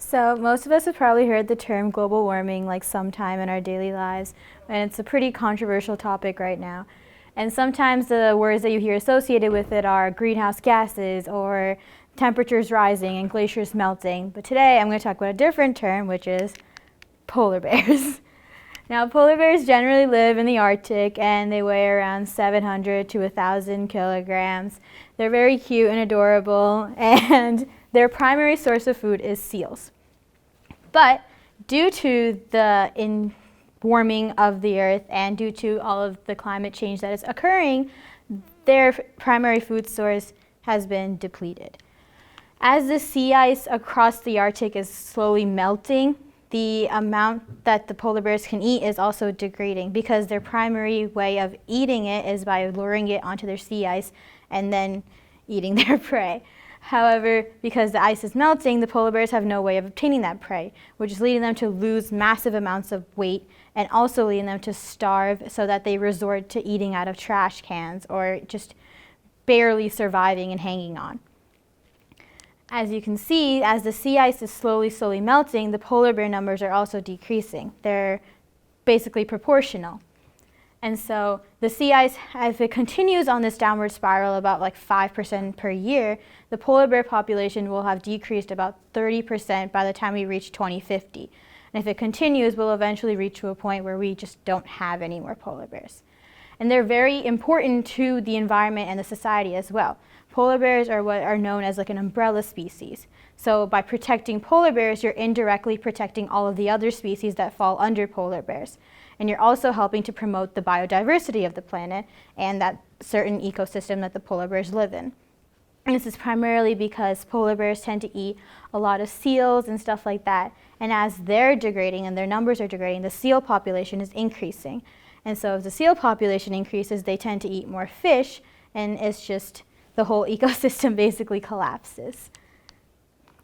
So most of us have probably heard the term global warming like sometime in our daily lives, and it's a pretty controversial topic right now. And sometimes the words that you hear associated with it are greenhouse gases or temperatures rising and glaciers melting. But today I'm going to talk about a different term, which is polar bears. Now, polar bears generally live in the Arctic and they weigh around 700 to 1,000 kilograms. They're very cute and adorable, and their primary source of food is seals. But due to the warming of the earth and due to all of the climate change that is occurring, their primary food source has been depleted. As the sea ice across the Arctic is slowly melting, the amount that the polar bears can eat is also degrading because their primary way of eating it is by luring it onto their sea ice and then eating their prey. However, because the ice is melting, the polar bears have no way of obtaining that prey, which is leading them to lose massive amounts of weight and also leading them to starve so that they resort to eating out of trash cans or just barely surviving and hanging on. As you can see, as the sea ice is slowly melting, the polar bear numbers are also decreasing. They're basically proportional. And so the sea ice, as it continues on this downward spiral about like 5% per year, the polar bear population will have decreased about 30% by the time we reach 2050. And if it continues, we'll eventually reach to a point where we just don't have any more polar bears. And they're very important to the environment and the society as well. Polar bears are what are known as like an umbrella species. So by protecting polar bears, you're indirectly protecting all of the other species that fall under polar bears. And you're also helping to promote the biodiversity of the planet and that certain ecosystem that the polar bears live in. And this is primarily because polar bears tend to eat a lot of seals and stuff like that. And as they're degrading and their numbers are degrading, the seal population is increasing. And so as the seal population increases, they tend to eat more fish, and it's just the whole ecosystem basically collapses.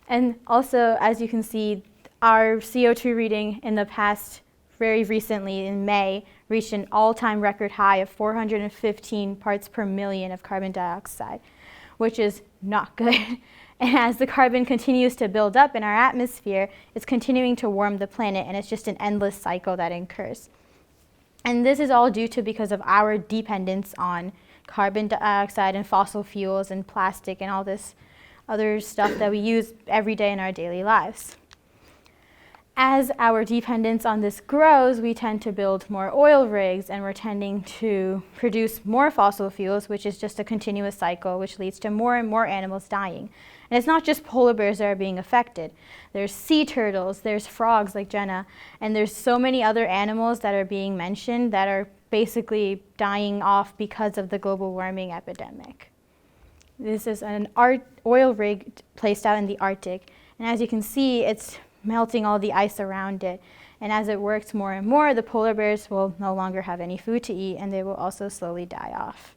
And also, as you can see, our CO2 reading in the past, very recently in May, reached an all-time record high of 415 parts per million of carbon dioxide, which is not good. And as the carbon continues to build up in our atmosphere, it's continuing to warm the planet, and it's just an endless cycle that occurs. And this is all due to because of our dependence on carbon dioxide and fossil fuels and plastic and all this other stuff that we use every day in our daily lives. As our dependence on this grows, we tend to build more oil rigs, and we're tending to produce more fossil fuels, which is just a continuous cycle, which leads to more and more animals dying. And it's not just polar bears that are being affected. There's sea turtles, there's frogs like Jenna, and there's so many other animals that are being mentioned that are basically dying off because of the global warming epidemic. This is an oil rig placed out in the Arctic, and as you can see, it's melting all the ice around it. And as it works more and more, the polar bears will no longer have any food to eat, and they will also slowly die off.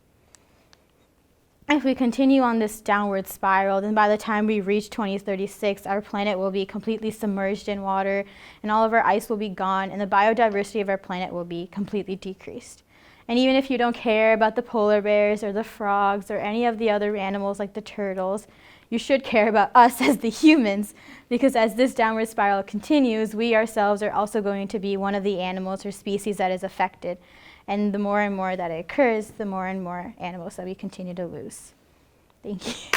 If we continue on this downward spiral, then by the time we reach 2036, our planet will be completely submerged in water, and all of our ice will be gone, and the biodiversity of our planet will be completely decreased. And even if you don't care about the polar bears or the frogs or any of the other animals like the turtles, you should care about us as the humans, because as this downward spiral continues, we ourselves are also going to be one of the animals or species that is affected. And the more and more that it occurs, the more and more animals that we continue to lose. Thank you.